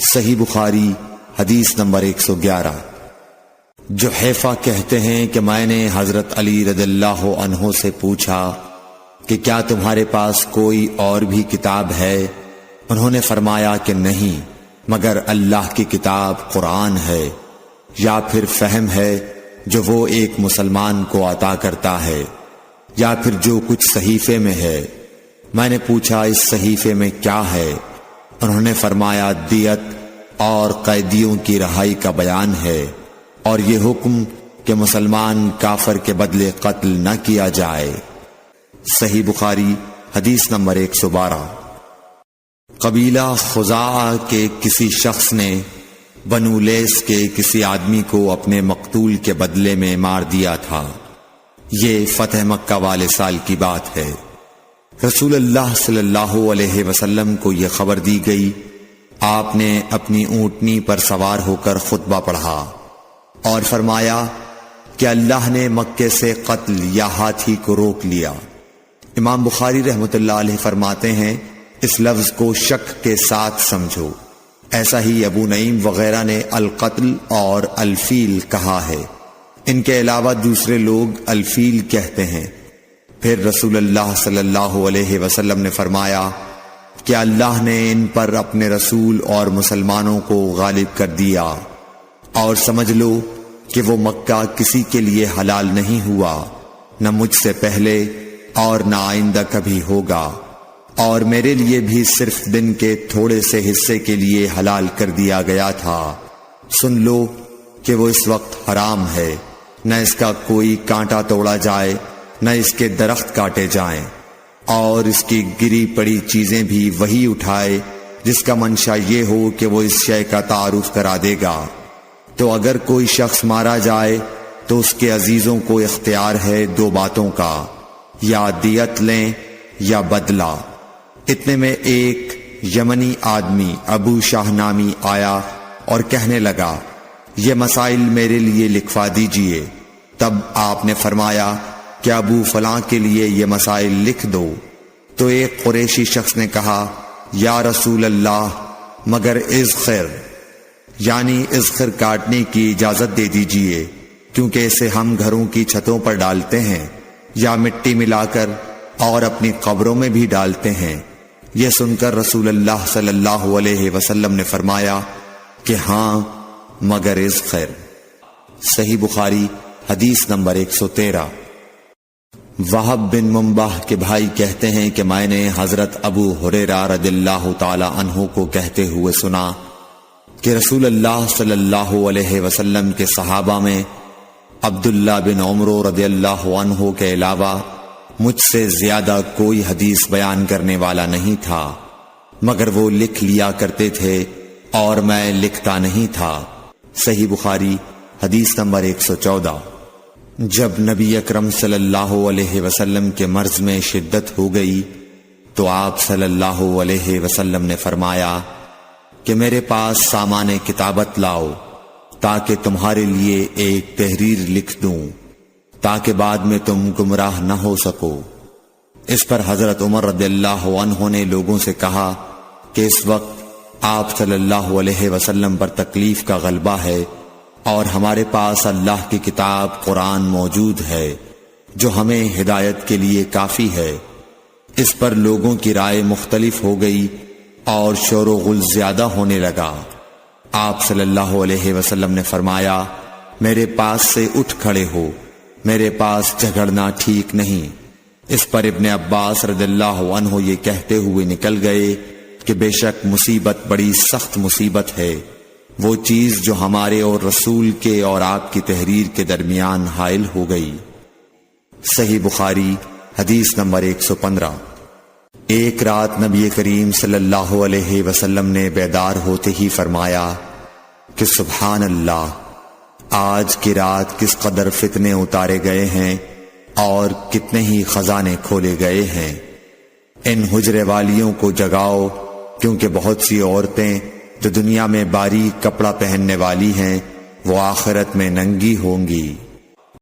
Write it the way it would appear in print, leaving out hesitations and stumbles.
صحیح بخاری حدیث نمبر 111۔ جحیفہ کہتے ہیں کہ میں نے حضرت علی رضی اللہ عنہ سے پوچھا کہ کیا تمہارے پاس کوئی اور بھی کتاب ہے؟ انہوں نے فرمایا کہ نہیں مگر اللہ کی کتاب قرآن ہے، یا پھر فہم ہے جو وہ ایک مسلمان کو عطا کرتا ہے، یا پھر جو کچھ صحیفے میں ہے۔ میں نے پوچھا اس صحیفے میں کیا ہے؟ انہوں نے فرمایا دیت اور قیدیوں کی رہائی کا بیان ہے، اور یہ حکم کہ مسلمان کافر کے بدلے قتل نہ کیا جائے۔ صحیح بخاری حدیث نمبر 112۔ قبیلہ خزاعہ کے کسی شخص نے بنو لیس کے کسی آدمی کو اپنے مقتول کے بدلے میں مار دیا تھا۔ یہ فتح مکہ والے سال کی بات ہے۔ رسول اللہ صلی اللہ علیہ وسلم کو یہ خبر دی گئی۔ آپ نے اپنی اونٹنی پر سوار ہو کر خطبہ پڑھا اور فرمایا کہ اللہ نے مکے سے قتل یا ہاتھی کو روک لیا۔ امام بخاری رحمۃ اللہ علیہ فرماتے ہیں اس لفظ کو شک کے ساتھ سمجھو۔ ایسا ہی ابو نعیم وغیرہ نے القتل اور الفیل کہا ہے۔ ان کے علاوہ دوسرے لوگ الفیل کہتے ہیں۔ پھر رسول اللہ صلی اللہ علیہ وسلم نے فرمایا کہ اللہ نے ان پر اپنے رسول اور مسلمانوں کو غالب کر دیا، اور سمجھ لو کہ وہ مکہ کسی کے لیے حلال نہیں ہوا، نہ مجھ سے پہلے اور نہ آئندہ کبھی ہوگا، اور میرے لیے بھی صرف دن کے تھوڑے سے حصے کے لیے حلال کر دیا گیا تھا۔ سن لو کہ وہ اس وقت حرام ہے، نہ اس کا کوئی کانٹا توڑا جائے نہ اس کے درخت کاٹے جائیں، اور اس کی گری پڑی چیزیں بھی وہی اٹھائے جس کا منشا یہ ہو کہ وہ اس شے کا تعارف کرا دے گا۔ تو اگر کوئی شخص مارا جائے تو اس کے عزیزوں کو اختیار ہے دو باتوں کا، یا دیت لیں یا بدلہ۔ اتنے میں ایک یمنی آدمی ابو شاہ نامی آیا اور کہنے لگا یہ مسائل میرے لیے لکھوا دیجئے۔ تب آپ نے فرمایا کہ ابو فلاں کے لیے یہ مسائل لکھ دو۔ تو ایک قریشی شخص نے کہا یا رسول اللہ مگر اذخر، یعنی اذخر کاٹنے کی اجازت دے دیجئے، کیونکہ اسے ہم گھروں کی چھتوں پر ڈالتے ہیں یا مٹی ملا کر اور اپنی قبروں میں بھی ڈالتے ہیں۔ یہ سن کر رسول اللہ صلی اللہ علیہ وسلم نے فرمایا کہ ہاں مگر اذخر۔ صحیح بخاری حدیث نمبر 113۔ وہب بن منبح کے بھائی کہتے ہیں کہ میں نے حضرت ابو ہریرہ رضی اللہ تعالی عنہ کو کہتے ہوئے سنا کہ رسول اللہ صلی اللہ علیہ وسلم کے صحابہ میں عبداللہ بن عمر رضی اللہ عنہ کے علاوہ مجھ سے زیادہ کوئی حدیث بیان کرنے والا نہیں تھا، مگر وہ لکھ لیا کرتے تھے اور میں لکھتا نہیں تھا۔ صحیح بخاری حدیث نمبر 114۔ جب نبی اکرم صلی اللہ علیہ وسلم کے مرض میں شدت ہو گئی تو آپ صلی اللہ علیہ وسلم نے فرمایا کہ میرے پاس سامان کتابت لاؤ تاکہ تمہارے لیے ایک تحریر لکھ دوں، تاکہ بعد میں تم گمراہ نہ ہو سکو۔ اس پر حضرت عمر رضی اللہ عنہ نے لوگوں سے کہا کہ اس وقت آپ صلی اللہ علیہ وسلم پر تکلیف کا غلبہ ہے، اور ہمارے پاس اللہ کی کتاب قرآن موجود ہے جو ہمیں ہدایت کے لیے کافی ہے۔ اس پر لوگوں کی رائے مختلف ہو گئی اور شور و غل زیادہ ہونے لگا۔ آپ صلی اللہ علیہ وسلم نے فرمایا میرے پاس سے اٹھ کھڑے ہو، میرے پاس جھگڑنا ٹھیک نہیں۔ اس پر ابن عباس رضی اللہ عنہ یہ کہتے ہوئے نکل گئے کہ بے شک مصیبت بڑی سخت مصیبت ہے، وہ چیز جو ہمارے اور رسول کے اور آپ کی تحریر کے درمیان حائل ہو گئی۔ صحیح بخاری حدیث نمبر 115۔ ایک رات نبی کریم صلی اللہ علیہ وسلم نے بیدار ہوتے ہی فرمایا کہ سبحان اللہ، آج کی رات کس قدر فتنے اتارے گئے ہیں اور کتنے ہی خزانے کھولے گئے ہیں۔ ان حجرے والیوں کو جگاؤ، کیونکہ بہت سی عورتیں جو دنیا میں باریک کپڑا پہننے والی ہیں وہ آخرت میں ننگی ہوں گی۔